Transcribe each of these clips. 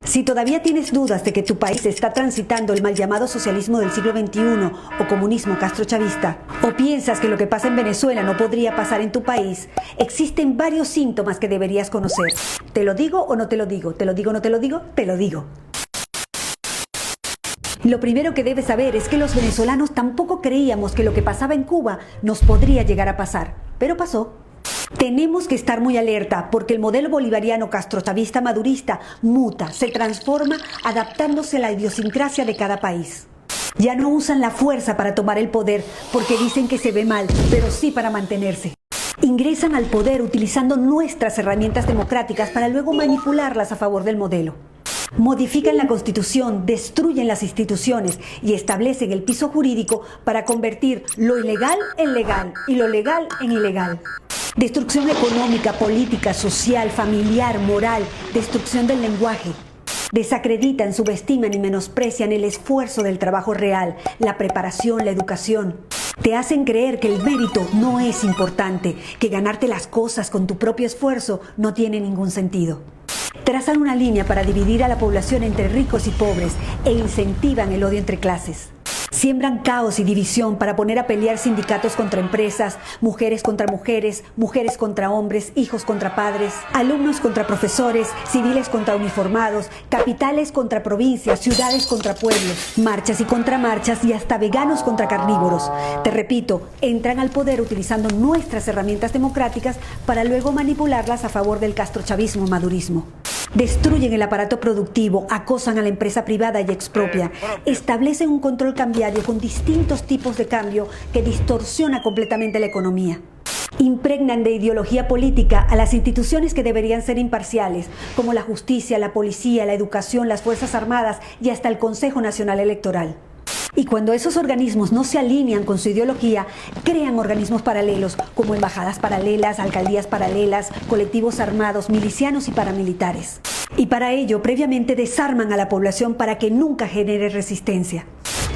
Si todavía tienes dudas de que tu país está transitando el mal llamado socialismo del siglo XXI o comunismo castrochavista, o piensas que lo que pasa en Venezuela no podría pasar en tu país, existen varios síntomas que deberías conocer. ¿Te lo digo o no te lo digo? ¿Te lo digo o no te lo digo? Te lo digo. Lo primero que debes saber es que los venezolanos tampoco creíamos que lo que pasaba en Cuba nos podría llegar a pasar, pero pasó. Tenemos que estar muy alerta porque el modelo bolivariano castrochavista madurista muta, se transforma adaptándose a la idiosincrasia de cada país. Ya no usan la fuerza para tomar el poder porque dicen que se ve mal, pero sí para mantenerse. Ingresan al poder utilizando nuestras herramientas democráticas para luego manipularlas a favor del modelo. Modifican la Constitución, destruyen las instituciones y establecen el piso jurídico para convertir lo ilegal en legal y lo legal en ilegal. Destrucción económica, política, social, familiar, moral, destrucción del lenguaje. Desacreditan, subestiman y menosprecian el esfuerzo del trabajo real, la preparación, la educación. Te hacen creer que el mérito no es importante, que ganarte las cosas con tu propio esfuerzo no tiene ningún sentido. Trazan una línea para dividir a la población entre ricos y pobres e incentivan el odio entre clases. Siembran caos y división para poner a pelear sindicatos contra empresas, mujeres contra mujeres, mujeres contra hombres, hijos contra padres, alumnos contra profesores, civiles contra uniformados, capitales contra provincias, ciudades contra pueblos, marchas y contramarchas y hasta veganos contra carnívoros. Te repito, entran al poder utilizando nuestras herramientas democráticas para luego manipularlas a favor del castrochavismo madurismo. Destruyen el aparato productivo, acosan a la empresa privada y expropian. Establecen un control cambiario con distintos tipos de cambio que distorsiona completamente la economía. Impregnan de ideología política a las instituciones que deberían ser imparciales, como la justicia, la policía, la educación, las Fuerzas Armadas y hasta el Consejo Nacional Electoral. Y cuando esos organismos no se alinean con su ideología, crean organismos paralelos, como embajadas paralelas, alcaldías paralelas, colectivos armados, milicianos y paramilitares. Y para ello, previamente desarman a la población para que nunca genere resistencia.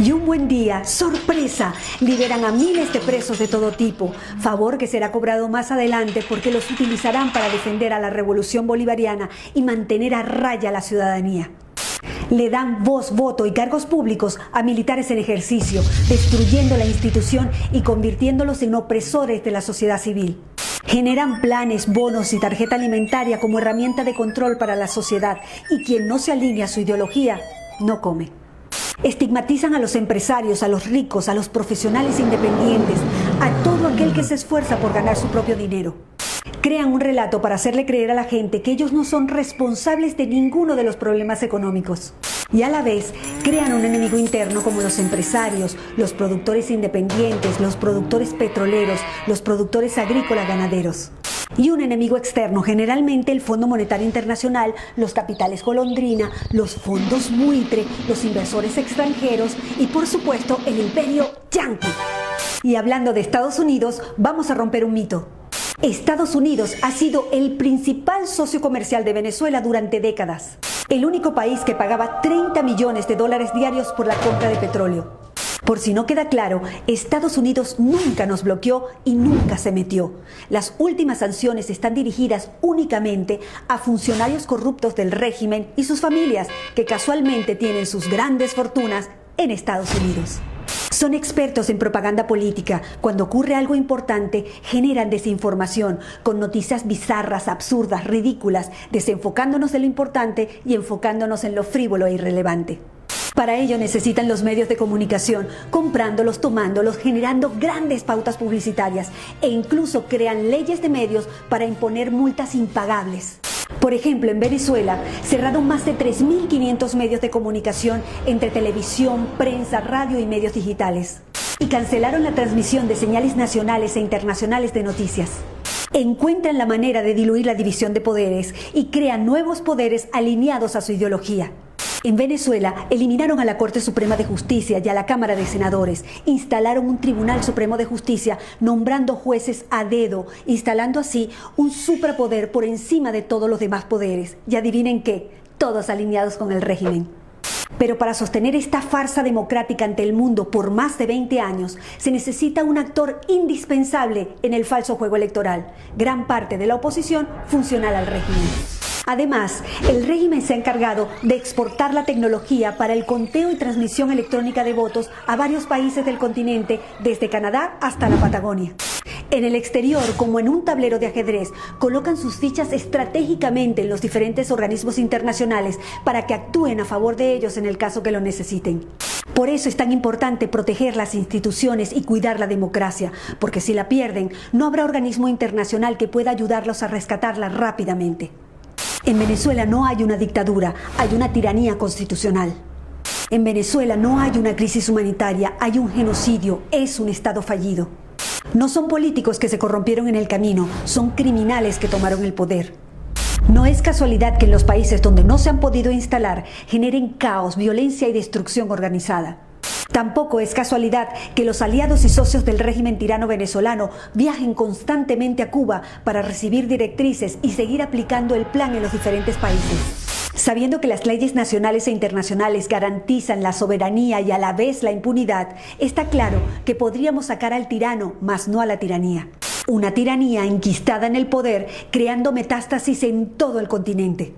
Y un buen día, ¡sorpresa!, liberan a miles de presos de todo tipo, favor que será cobrado más adelante porque los utilizarán para defender a la revolución bolivariana y mantener a raya a la ciudadanía. Le dan voz, voto y cargos públicos a militares en ejercicio, destruyendo la institución y convirtiéndolos en opresores de la sociedad civil. Generan planes, bonos y tarjeta alimentaria como herramienta de control para la sociedad y quien no se alinea a su ideología no come. Estigmatizan a los empresarios, a los ricos, a los profesionales independientes, a todo aquel que se esfuerza por ganar su propio dinero. Crean un relato para hacerle creer a la gente que ellos no son responsables de ninguno de los problemas económicos. Y a la vez, crean un enemigo interno como los empresarios, los productores independientes, los productores petroleros, los productores agrícolas ganaderos. Y un enemigo externo, generalmente el Fondo Monetario Internacional, los capitales golondrina, los fondos buitre, los inversores extranjeros y por supuesto el imperio yanqui. Y hablando de Estados Unidos, vamos a romper un mito. Estados Unidos ha sido el principal socio comercial de Venezuela durante décadas. El único país que pagaba 30 millones de dólares diarios por la compra de petróleo. Por si no queda claro, Estados Unidos nunca nos bloqueó y nunca se metió. Las últimas sanciones están dirigidas únicamente a funcionarios corruptos del régimen y sus familias, que casualmente tienen sus grandes fortunas en Estados Unidos. Son expertos en propaganda política. Cuando ocurre algo importante, generan desinformación con noticias bizarras, absurdas, ridículas, desenfocándonos de lo importante y enfocándonos en lo frívolo e irrelevante. Para ello necesitan los medios de comunicación, comprándolos, tomándolos, generando grandes pautas publicitarias e incluso crean leyes de medios para imponer multas impagables. Por ejemplo, en Venezuela cerraron más de 3.500 medios de comunicación entre televisión, prensa, radio y medios digitales. Y cancelaron la transmisión de señales nacionales e internacionales de noticias. Encuentran la manera de diluir la división de poderes y crean nuevos poderes alineados a su ideología. En Venezuela eliminaron a la Corte Suprema de Justicia y a la Cámara de Senadores, instalaron un Tribunal Supremo de Justicia nombrando jueces a dedo, instalando así un suprapoder por encima de todos los demás poderes. Y adivinen qué, todos alineados con el régimen. Pero para sostener esta farsa democrática ante el mundo por más de 20 años, se necesita un actor indispensable en el falso juego electoral, gran parte de la oposición funcional al régimen. Además, el régimen se ha encargado de exportar la tecnología para el conteo y transmisión electrónica de votos a varios países del continente, desde Canadá hasta la Patagonia. En el exterior, como en un tablero de ajedrez, colocan sus fichas estratégicamente en los diferentes organismos internacionales para que actúen a favor de ellos en el caso que lo necesiten. Por eso es tan importante proteger las instituciones y cuidar la democracia, porque si la pierden, no habrá organismo internacional que pueda ayudarlos a rescatarla rápidamente. En Venezuela no hay una dictadura, hay una tiranía constitucional. En Venezuela no hay una crisis humanitaria, hay un genocidio, es un Estado fallido. No son políticos que se corrompieron en el camino, son criminales que tomaron el poder. No es casualidad que en los países donde no se han podido instalar generen caos, violencia y destrucción organizada. Tampoco es casualidad que los aliados y socios del régimen tirano venezolano viajen constantemente a Cuba para recibir directrices y seguir aplicando el plan en los diferentes países. Sabiendo que las leyes nacionales e internacionales garantizan la soberanía y a la vez la impunidad, está claro que podríamos sacar al tirano, mas no a la tiranía. Una tiranía enquistada en el poder, creando metástasis en todo el continente.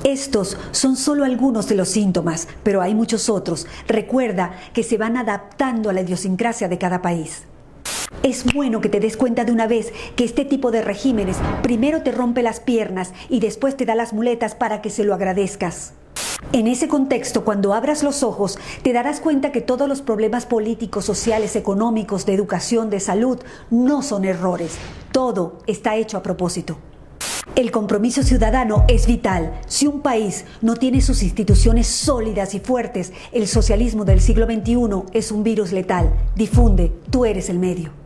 Estos son solo algunos de los síntomas, pero hay muchos otros. Recuerda que se van adaptando a la idiosincrasia de cada país. Es bueno que te des cuenta de una vez que este tipo de regímenes primero te rompe las piernas y después te da las muletas para que se lo agradezcas. En ese contexto, cuando abras los ojos, te darás cuenta que todos los problemas políticos, sociales, económicos, de educación, de salud, no son errores. Todo está hecho a propósito. El compromiso ciudadano es vital. Si un país no tiene sus instituciones sólidas y fuertes, el socialismo del siglo XXI es un virus letal. Difunde, tú eres el medio.